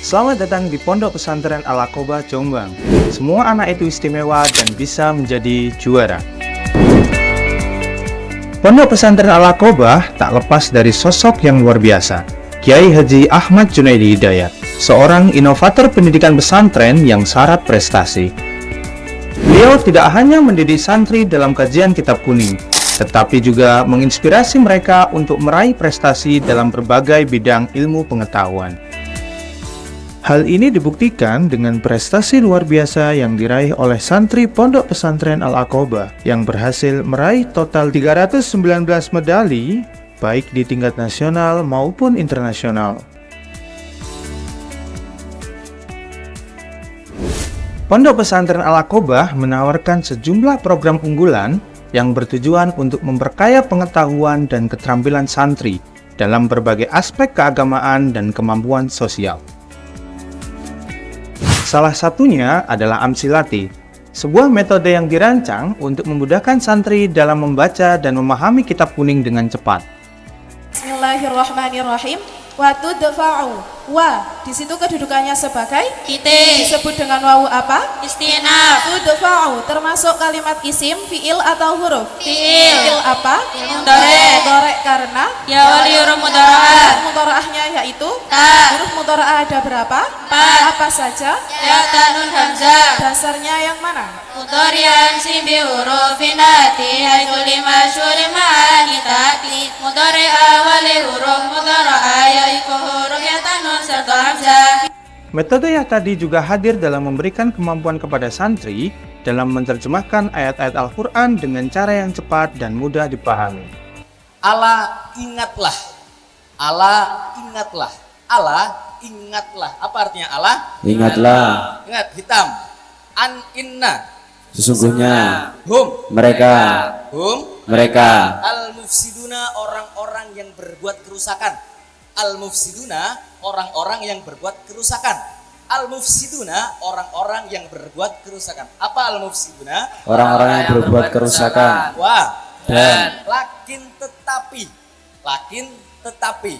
Selamat datang di Pondok Pesantren Al-Aqobah Jombang. Semua anak itu istimewa dan bisa menjadi juara. Pondok Pesantren Al-Aqobah tak lepas dari sosok yang luar biasa, Kiai Haji Ahmad Junaidi Hidayat, seorang inovator pendidikan pesantren yang syarat prestasi. Beliau tidak hanya mendidik santri dalam kajian kitab kuning, tetapi juga menginspirasi mereka untuk meraih prestasi dalam berbagai bidang ilmu pengetahuan. Hal ini dibuktikan dengan prestasi luar biasa yang diraih oleh santri Pondok Pesantren Al-Aqobah yang berhasil meraih total 319 medali baik di tingkat nasional maupun internasional. Pondok Pesantren Al-Aqobah menawarkan sejumlah program unggulan yang bertujuan untuk memperkaya pengetahuan dan keterampilan santri dalam berbagai aspek keagamaan dan kemampuan sosial. Salah satunya adalah Amsilati, sebuah metode yang dirancang untuk memudahkan santri dalam membaca dan memahami kitab kuning dengan cepat. Bismillahirrahmanirrahim. Wa tudfa'u. Wa di situ kedudukannya sebagai titik. Disebut dengan wawu apa? Istinaf. Tudfa'u termasuk kalimat isim, fiil atau huruf? Fiil. Fiil apa? Mudhari'. Mudhari' karena Ya wali huruf mudhara'ah. Mudhara'ahnya yaitu Ta. huruf mudhara'ah ada berapa? 4. Apa saja? Ya tanun hamzah. Dasarnya yang mana? Mudhari'an simbi hurufin ati haitsu lima syuri ma'ani ta'ti. Mudhari'a wali huruf mudhara'ah yaitu huruf ya tanun serta hamzah. Metode yang tadi juga hadir dalam memberikan kemampuan kepada santri dalam menerjemahkan ayat-ayat Al-Quran dengan cara yang cepat dan mudah dipahami. Ala ingatlah. Ala ingatlah. Ala ingatlah. Apa artinya ala? Ingatlah, Ingat, hitam. An inna. sesungguhnya Hum. mereka Al-mufsiduna, orang-orang yang berbuat kerusakan. Al-mufsiduna, orang-orang yang berbuat kerusakan. Al-mufsiduna, orang-orang yang berbuat kerusakan. Apa al-mufsiduna? orang-orang yang berbuat kerusakan. Wah. Dan Lakin tetapi. Lakin tetapi.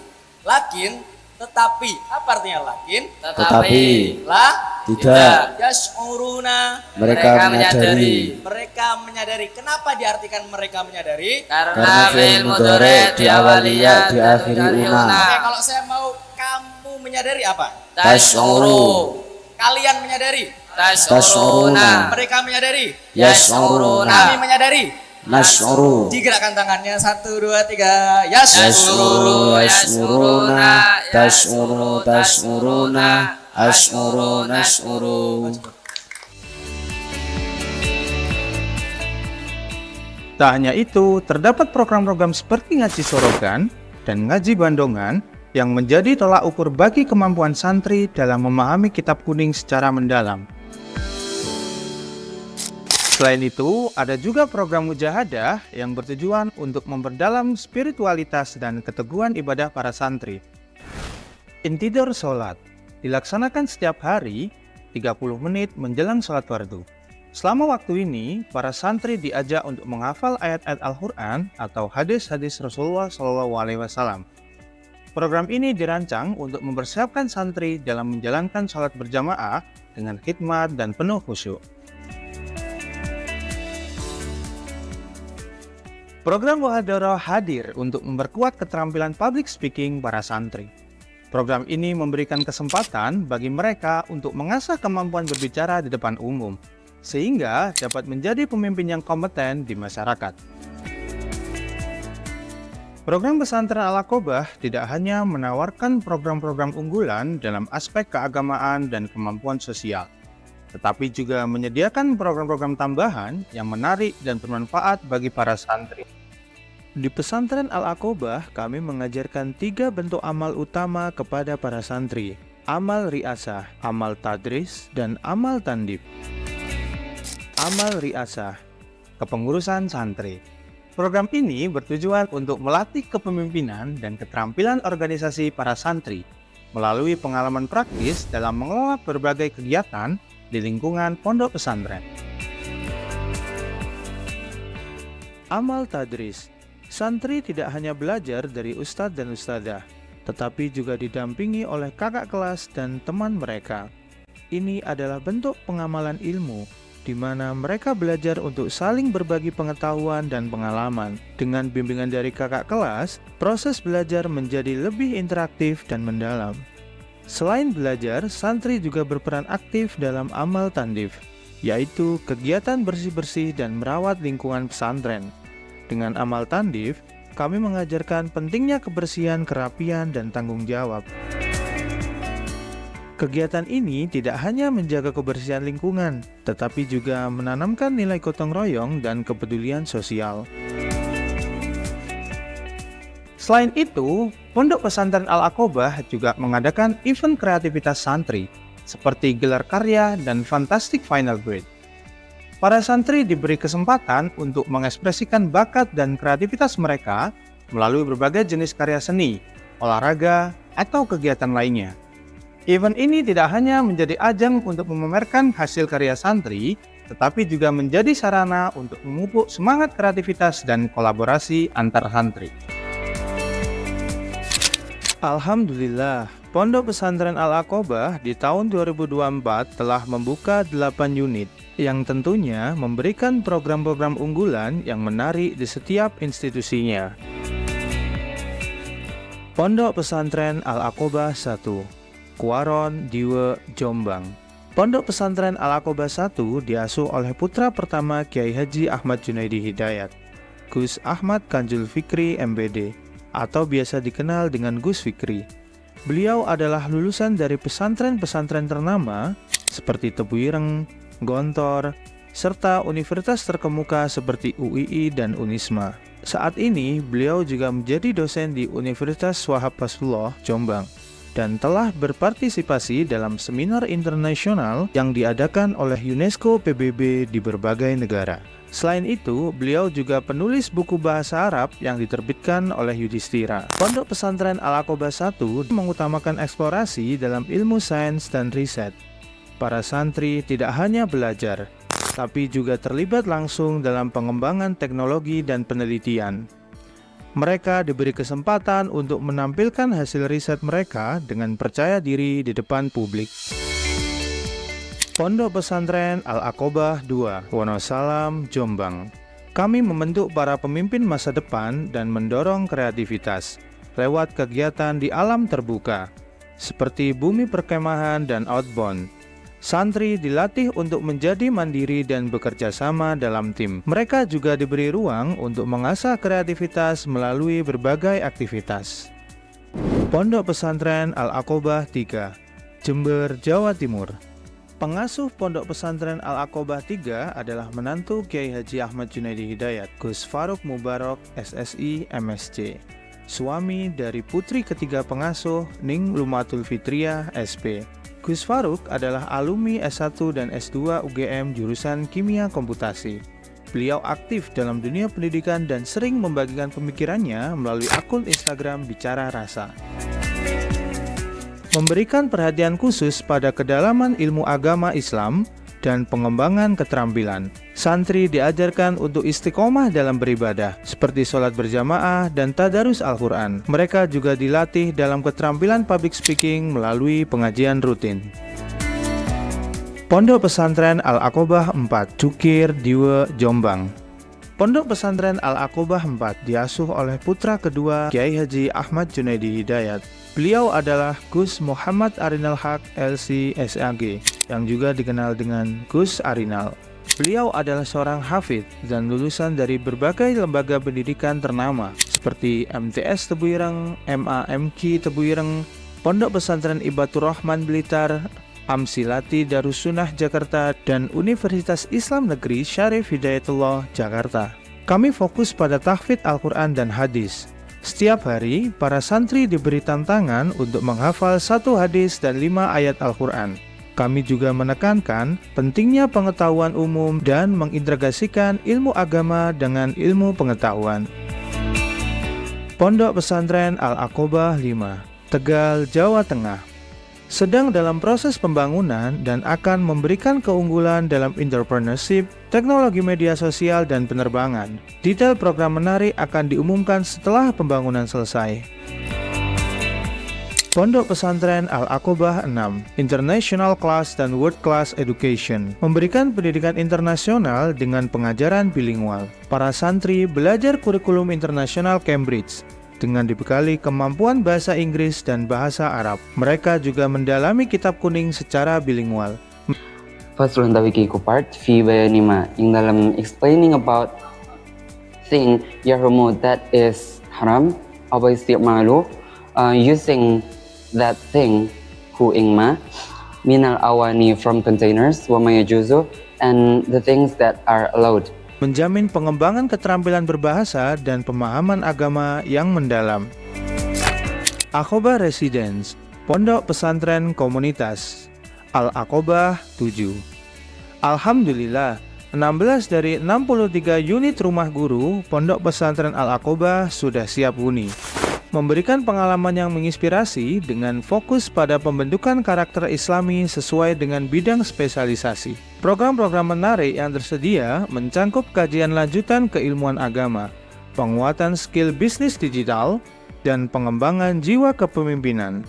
Lakin tetapi. Apa artinya lakin? tetapi La tidak, yash'uruna. mereka menyadari. Mereka menyadari. Kenapa diartikan mereka menyadari? Karena fi'il mudhari' diawali ya diakhiri una. Oke, kalau saya mau kamu menyadari apa? Tash'uru, Kalian menyadari. tash'uruna, Mereka menyadari. Kami yash'uruna, menyadari. nash'uru, Digerakkan tangannya 1, 2, 3. Yash'uru. yash'uruna, tash'uru, tash'uruna, ash'uru, nash'uru. Tak hanya itu, terdapat program-program seperti Ngaji Sorogan dan Ngaji Bandongan yang menjadi tolak ukur bagi kemampuan santri dalam memahami kitab kuning secara mendalam. Selain itu, ada juga program mujahadah yang bertujuan untuk memperdalam spiritualitas dan keteguhan ibadah para santri. Intidur sholat dilaksanakan setiap hari 30 menit menjelang sholat fardu. Selama waktu ini, para santri diajak untuk menghafal ayat-ayat Al-Quran atau hadis-hadis Rasulullah SAW. Program ini dirancang untuk mempersiapkan santri dalam menjalankan sholat berjamaah dengan khidmat dan penuh khusyuk. Program Muhadharah hadir untuk memperkuat keterampilan public speaking para santri. Program ini memberikan kesempatan bagi mereka untuk mengasah kemampuan berbicara di depan umum, sehingga dapat menjadi pemimpin yang kompeten di masyarakat. Program Pesantren Al-Aqobah tidak hanya menawarkan program-program unggulan dalam aspek keagamaan dan kemampuan sosial, tetapi juga menyediakan program-program tambahan yang menarik dan bermanfaat bagi para santri. Di Pesantren Al-Aqobah, kami mengajarkan 3 bentuk amal utama kepada para santri: amal riasah, amal tadris, dan amal tandib. Amal riasah, kepengurusan santri. Program ini bertujuan untuk melatih kepemimpinan dan keterampilan organisasi para santri melalui pengalaman praktis dalam mengelola berbagai kegiatan di lingkungan pondok pesantren. Amal tadris, santri tidak hanya belajar dari ustadz dan ustadzah, tetapi juga didampingi oleh kakak kelas dan teman mereka. Ini adalah bentuk pengamalan ilmu, di mana mereka belajar untuk saling berbagi pengetahuan dan pengalaman. Dengan bimbingan dari kakak kelas, proses belajar menjadi lebih interaktif dan mendalam. Selain belajar, santri juga berperan aktif dalam amal tandif, yaitu kegiatan bersih-bersih dan merawat lingkungan pesantren. Dengan amal tandif, kami mengajarkan pentingnya kebersihan, kerapian, dan tanggung jawab. Kegiatan ini tidak hanya menjaga kebersihan lingkungan, tetapi juga menanamkan nilai gotong royong dan kepedulian sosial. Selain itu, Pondok Pesantren Al-Aqobah juga mengadakan event kreativitas santri, seperti gelar karya dan Fantastic Final Grade. Para santri diberi kesempatan untuk mengekspresikan bakat dan kreativitas mereka melalui berbagai jenis karya seni, olahraga, atau kegiatan lainnya. Event ini tidak hanya menjadi ajang untuk memamerkan hasil karya santri, tetapi juga menjadi sarana untuk memupuk semangat kreativitas dan kolaborasi antar santri. Alhamdulillah, Pondok Pesantren Al-Aqobah di tahun 2024 telah membuka 8 unit yang tentunya memberikan program-program unggulan yang menarik di setiap institusinya. Pondok Pesantren Al-Aqobah 1, Kuaron, Diwe, Jombang. Pondok Pesantren Al-Aqobah 1 diasuh oleh putra pertama Kiai Haji Ahmad Junaidi Hidayat, Gus Ahmad Kanjul Fikri MBD, atau biasa dikenal dengan Gus Fikri. Beliau adalah lulusan dari pesantren-pesantren ternama seperti Tebu Ireng, Gontor, serta universitas terkemuka seperti UII dan Unisma. Saat ini, beliau juga menjadi dosen di Universitas Wahab Fasullah, Jombang, dan telah berpartisipasi dalam seminar internasional yang diadakan oleh UNESCO PBB di berbagai negara. Selain itu, beliau juga penulis buku bahasa Arab yang diterbitkan oleh Yudhistira. Pondok Pesantren Al-Aqobah 1 mengutamakan eksplorasi dalam ilmu sains dan riset. Para santri tidak hanya belajar, tapi juga terlibat langsung dalam pengembangan teknologi dan penelitian. Mereka diberi kesempatan untuk menampilkan hasil riset mereka dengan percaya diri di depan publik. Pondok Pesantren Al-Aqobah 2, Wonosalam, Jombang. Kami membentuk para pemimpin masa depan dan mendorong kreativitas lewat kegiatan di alam terbuka, seperti bumi perkemahan dan outbound. Santri dilatih untuk menjadi mandiri dan bekerja sama dalam tim. Mereka juga diberi ruang untuk mengasah kreativitas melalui berbagai aktivitas. Pondok Pesantren Al-Aqobah 3, Jember, Jawa Timur. Pengasuh Pondok Pesantren Al-Aqobah 3 adalah menantu Kiai Haji Ahmad Junaidi Hidayat, Gus Faruk Mubarok, SSI, MSc. Suami dari putri ketiga pengasuh, Ning Lumatul Fitriah, SP. Gus Faruk adalah alumni S1 dan S2 UGM jurusan Kimia Komputasi. Beliau aktif dalam dunia pendidikan dan sering membagikan pemikirannya melalui akun Instagram Bicara Rasa. Memberikan perhatian khusus pada kedalaman ilmu agama Islam dan pengembangan keterampilan. Santri diajarkan untuk istiqomah dalam beribadah, seperti sholat berjamaah dan tadarus Al-Quran. Mereka juga dilatih dalam keterampilan public speaking melalui pengajian rutin. Pondok Pesantren Al-Aqobah 4, Cukir, Diwe, Jombang. Pondok Pesantren Al-Aqobah 4 diasuh oleh putra kedua Kiai Haji Ahmad Junaidi Hidayat. Beliau adalah Gus Muhammad Arinal Haq LC SAG, yang juga dikenal dengan Gus Arinal. Beliau adalah seorang hafidz dan lulusan dari berbagai lembaga pendidikan ternama seperti MTS Tebu Ireng, MAMQ Tebu Ireng, Pondok Pesantren Ibatur Rahman Blitar, Amsilati Darussunnah Jakarta, dan Universitas Islam Negeri Syarif Hidayatullah Jakarta. Kami fokus pada tahfidz Al-Quran dan hadis. Setiap hari, para santri diberi tantangan untuk menghafal 1 hadis dan 5 ayat Al-Quran. Kami juga menekankan pentingnya pengetahuan umum dan mengintegrasikan ilmu agama dengan ilmu pengetahuan. Pondok Pesantren Al-Aqobah 5, Tegal, Jawa Tengah. Sedang dalam proses pembangunan dan akan memberikan keunggulan dalam entrepreneurship, teknologi media sosial, dan penerbangan. Detail program menarik akan diumumkan setelah pembangunan selesai. Pondok Pesantren Al-Aqobah 6, International Class dan World Class Education, memberikan pendidikan internasional dengan pengajaran bilingual. Para santri belajar kurikulum internasional Cambridge dengan dibekali kemampuan bahasa Inggris dan bahasa Arab. Mereka juga mendalami kitab kuning secara bilingual. Faslun tawiki part fi bayanima yang dalam explaining about thing yahrumu that is haram apa istimalu using that thing hu ingma minal awani from containers wa ma yajuzu and the things that are allowed. Menjamin pengembangan keterampilan berbahasa dan pemahaman agama yang mendalam. Aqobah Residence, Pondok Pesantren Komunitas Al-Aqobah 7. Alhamdulillah, 16 dari 63 unit rumah guru Pondok Pesantren Al-Aqobah sudah siap huni, memberikan pengalaman yang menginspirasi dengan fokus pada pembentukan karakter Islami sesuai dengan bidang spesialisasi. Program-program menarik yang tersedia mencangkup kajian lanjutan keilmuan agama, penguatan skill bisnis digital, dan pengembangan jiwa kepemimpinan.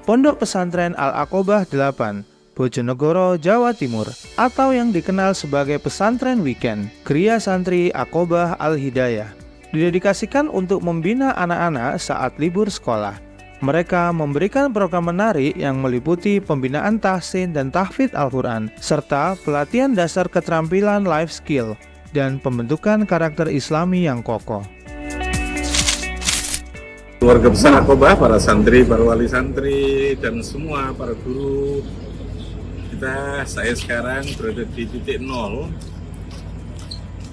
Pondok Pesantren Al-Aqobah 8, Bojonegoro, Jawa Timur, atau yang dikenal sebagai Pesantren Weekend, Kriya Santri Aqobah Al-Hidayah, didedikasikan untuk membina anak-anak saat libur sekolah. Mereka memberikan program menarik yang meliputi pembinaan tahsin dan tahfidz Al-Quran, serta pelatihan dasar keterampilan life skill, dan pembentukan karakter Islami yang kokoh. Keluarga besar Aqobah, para santri, para wali santri, dan semua para guru, saya sekarang berada di titik 0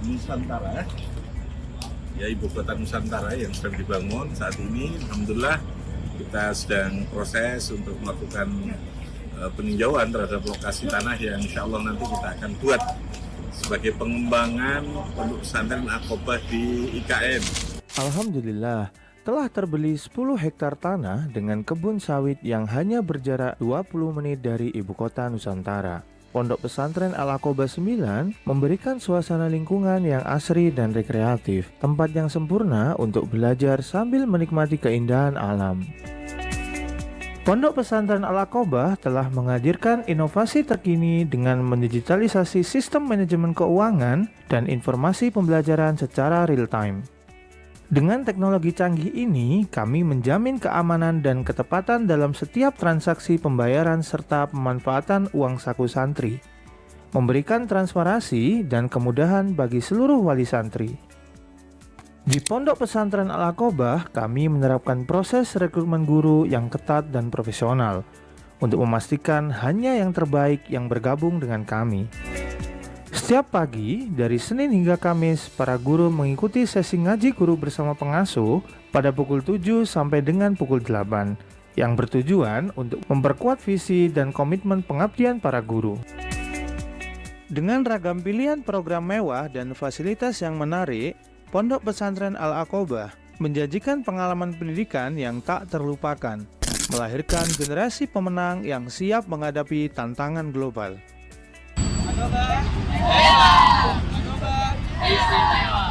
Nusantara, ya ibu kota Nusantara yang sedang dibangun saat ini. Alhamdulillah kita sedang proses untuk melakukan peninjauan terhadap lokasi tanah yang insya Allah nanti kita akan buat sebagai pengembangan Pondok Pesantren Aqobah di IKN. Alhamdulillah, telah terbeli 10 hektar tanah dengan kebun sawit yang hanya berjarak 20 menit dari ibu kota Nusantara. Pondok Pesantren Al-Aqobah 9 memberikan suasana lingkungan yang asri dan rekreatif, tempat yang sempurna untuk belajar sambil menikmati keindahan alam. Pondok Pesantren Al-Aqobah telah menghadirkan inovasi terkini dengan mendigitalisasi sistem manajemen keuangan dan informasi pembelajaran secara real-time. Dengan teknologi canggih ini, kami menjamin keamanan dan ketepatan dalam setiap transaksi pembayaran serta pemanfaatan uang saku santri, memberikan transparansi dan kemudahan bagi seluruh wali santri. Di Pondok Pesantren Al-Aqobah, kami menerapkan proses rekrutmen guru yang ketat dan profesional untuk memastikan hanya yang terbaik yang bergabung dengan kami. Setiap pagi, dari Senin hingga Kamis, para guru mengikuti sesi ngaji guru bersama pengasuh pada pukul 7 sampai dengan pukul 8, yang bertujuan untuk memperkuat visi dan komitmen pengabdian para guru. Dengan ragam pilihan program mewah dan fasilitas yang menarik, Pondok Pesantren Al-Aqobah menjanjikan pengalaman pendidikan yang tak terlupakan, melahirkan generasi pemenang yang siap menghadapi tantangan global. Istimewa.